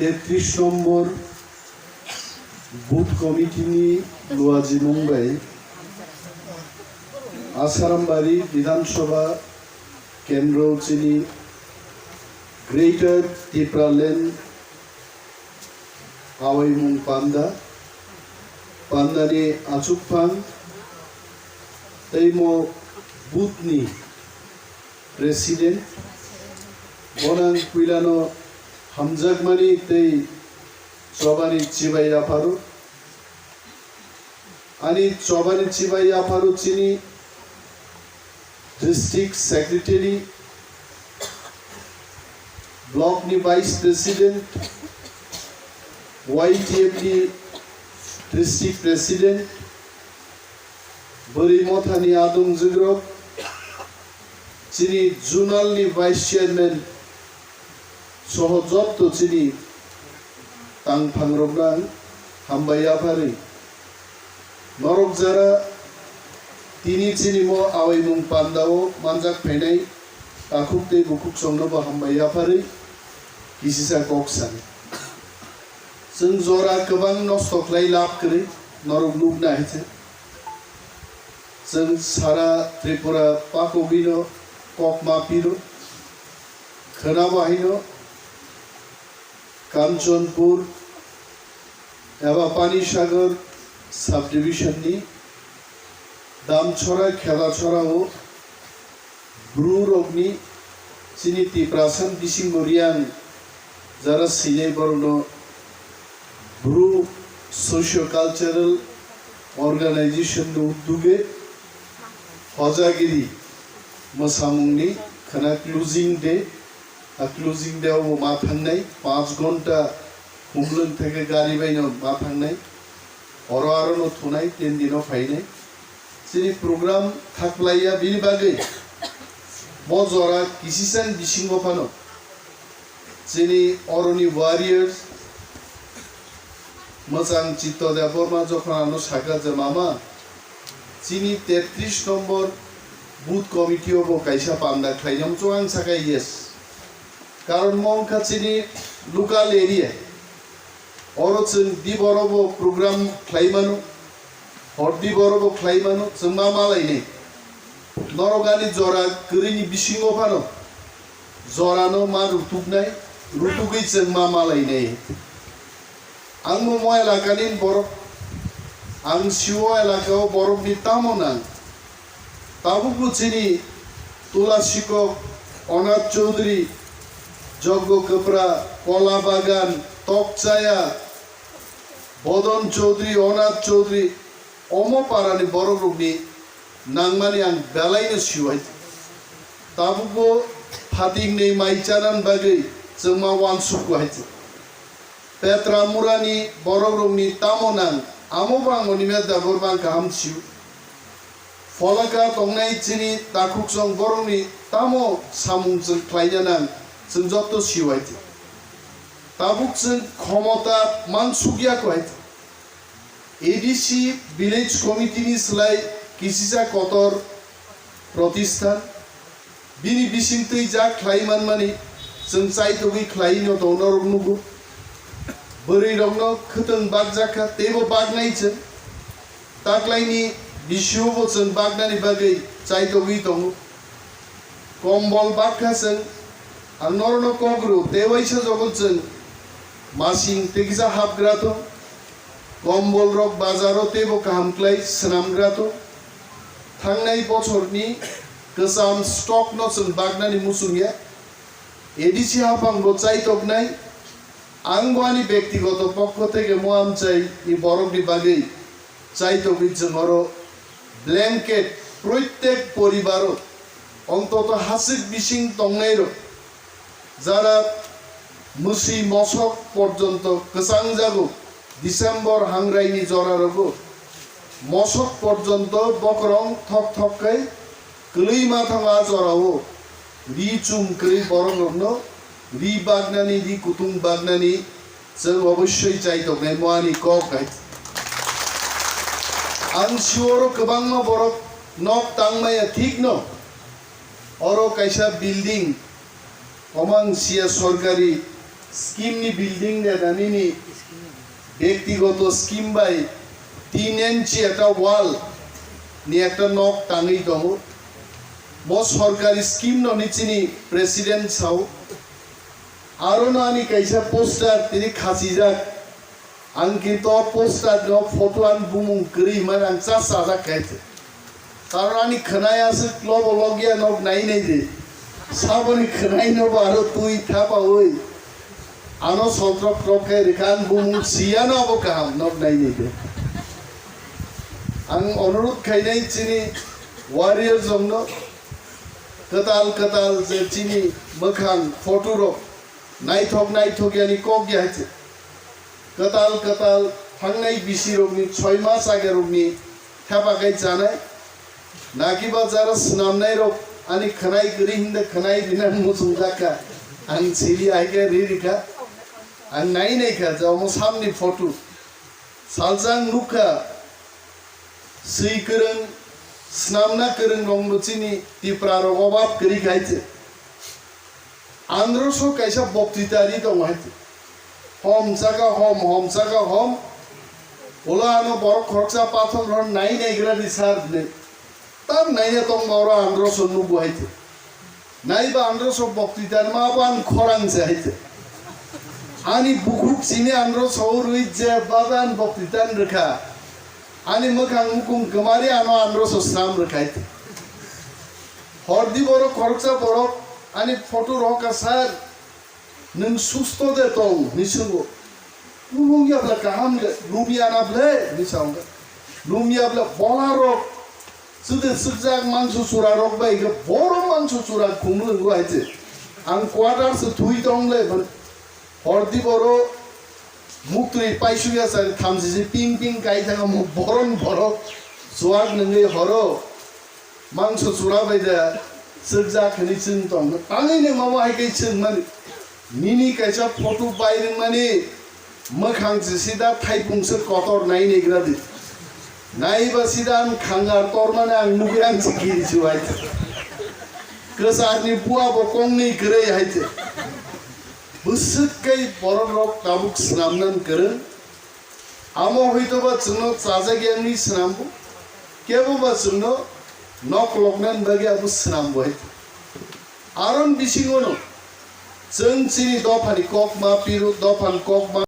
33 number booth কমিটিनि Luwajimung bai Asarambaरि বিধানসভা কেন্দ্র চিনি greater Tripuraland Awaimun Pandani Achukpan Taimo Butni President Bonang Quilano Hamzagmani Tei Chobani Chibaya Paru Ani Chobani Chibaya Paru Chini District Secretary Block Ni Vice President YTMD District President Burimothani Adung Zugrok Chini Junalni Vice Chairman Sohojotto Chini Tang Pangrobang Hambayapari Norok Zara Tini Chini Mo Awaimun Pandao Manjak Penai Takukte Bukuk Songnoba Hambayapari Kisisa Koksan जों जरा गोबां नष्ट खालाय लाब करै नरक लुबना हेथे जों सारा त्रिपुरा पाकबिनो ककमापिनो खोनाबाहिनो कांचनपुर एबा पानीसागर सब डिविजननि दामछरा खेलाछराव ब्रु रगनि चिनि तिप्रासान बिसिंगरियान जारा सिनै बरनो Bru Socio-Cultural Organization Duge Hojagiri Masamungni Khana Closing Day Closing Day of Mathangnai 5 ঘন্টা Humlun থেকে গাড়ি বাইনো মাথাংনাই অরআরনো থুনাই 3 দিনও ফাইনাই সিনি প্রোগ্রাম থাকলাইয়া বিনি বাগে বজরা কিসিসান বিসিংগ ফানো সিনি অরনি warriors Mazang Chito de Forma Jokano Shaka Mama Chini 33 number booth committee ও কাইসা পান্দা খাইলাম চোয়াং সাকাই yes কারণ মংখা চিনি লোকাল এরিয়া অরচন দি বড়ব প্রোগ্রাম খাইমানো হরদি বড়ব খাইমানো জমা মালাই নেই নরগানি জরা করিনি বিসিংহ ফানো জরানো মা রুতুক নাই রুতুকই জমা মালাই নেই Angmo mo elakanin borok ang siwo elakao borok ni tamonan tabuku chini Tulasiko Onat Chaudhary Joggo Kapra Kola Bagan Tokchaya Bodon Chaudhary Onat Chaudhary Omo parani borok ni nangmani ang belai na siwai tabuku hating nei maichanan bagai jengma wansuk wahai Petra Murani Borogni Tamonan Amobang Onimet Davorban Kahamchu Folaka Tongnai Chini Takuksong Borogni Tamo Samung Klayanan Senjoto Siwaiti Tabuksen Komota Mansugya Kwait ADC Village Committee ni Slai Kisisa Kotor Protistan Bini Bisintei Jak Klaiman Mani Sensai Togi Klaino Donor Nugu Beri dongno khuteng bagjaka tebo bagnai chen taklaini bishubo chen bagnani bagai chaito wi tongu kombol bakha chen anorno kogru tewaisa jogon chen masing tegisa hapgrato kombol rok bazaro tebo kahamklai snamgrato thangnai bochorni kesam stock no chen bagnani musungya edisi hapang ro chaitoknai Angwani ব্যক্তিগত পক্ষ থেকে মোয়াম চাই এই বরকনি বাগে চাইতো বিজমরো blanket প্রত্যেক পরিবার অন্তত হাসিক বিসিং তংনাইরো যারা মুসি মশক পর্যন্ত কসাং যাগো ডিসেম্বর হাংরাইনি জরারগো মশক পর্যন্ত বকরং থক থকাই কলই মাথাঙা জরাও রি চুম করি বরংনো রি বাগনানি রি কুতুং বাগনানি जों অবশ্যই চাইতো নেমওয়ানি কক গাই आं सिवर गोबां बरफ नक तांमाया ठीक न अरो कायसा बिल्डिंग अमां सिया सरकारी स्कीम नि बिल्डिंग ने दानी नि व्यक्तिगत स्कीम बाय 3 इंच একটা ওয়াল नि একটা নক টাঙি দङ म सरकारी स्कीम न निचिनि प्रेसिडेंट साव आरो नानि कैसा पोस्टर तिनि खासिजाक आं किन्तु पोस्टर न फोटो आन बुमुं गरि मान आं चा साजा खायते कारण आनि खनायासो क्लबोलॉगिया नक नाय नाय दे साबनि खनाय न बारो तुई थापा ओय आनो सन्त्रक प्रके रिखान बुमुं सिया न अब काम नक नाय नाय दे आं अनुरोध खायनाय चिनि वारियर जंनो कताल जे चिनि मोखां फोटो रो नायथक यानि कक याचे कताल थांनाय बिसि रोगनि 6 मास आगे रोगनि थाबागाय जानाय नागिबा जारा स्नामनाय रोग आनि खनाय गरि हिंदा खनाय दिना मुसुंजाका आं सिलि आइगे रिरिका आं नायनायखा जाव सामनि फोटो सालजां नुखा सैकरं स्नामना करं दं नचिनि तिप्रा रगबाब गरि गायचे आंद्रसो कैसा बक्तितारि दं हायचे हम जागा हम ओलानो बर खरचा पाथन रन नाय नायग्रा रिसार ने तार नायने दं मारा आंद्रसो नुबो हायचे नायबा आंद्रसो बक्तितार माबान खरां जायचे आनि बुकुक सिने आंद्रसो रुइ जे बाबान बक्तितान रखा आनि मोखां मुकुं गमारि आनो आंद्रसो स्नाम रखायते हरदि बर खरचा बर आनि फोटो रका सार नों सुस्त दे दं निसंगो लुमियाब्ला गाहाम लुमियानाब्ले निसांगो लुमियाब्ला बला रक सुदे सुजाक मांसु सुरा रक बायगे बर मांसु सुरा खुमलो गुआयते आं क्वार्टर से थुइ दंले हरदि बर मुक्ति पाइसुया सारे थामजिसे पिं गाय थाङा मु बरन बर सुवाग नङै हरो मांसु सुरा बायदा सुजाखनि चिन दं ताङैनो माबा हायकै चिन माने मिनि कैसा फोटो बायदों माने मोखां सिदा थाइपुंसो कतर नायनेग्रा दि नायबा सिदा आं खांगार तर माने आं नुगे आं सिगिरिसु हायते गोसारनि बुआ बकंनि ग्रै हायते बुसुकै बररक काबुक स्नामनान करन आमो हयतोबा जोंनो चाजागियानि स्नामबो केबोबा जोंनो नकलकनान बागियाबो स्नामबो हायते आरन बिसिङोनो जों चिनि दफानि कक मा पिरु दफान कक मा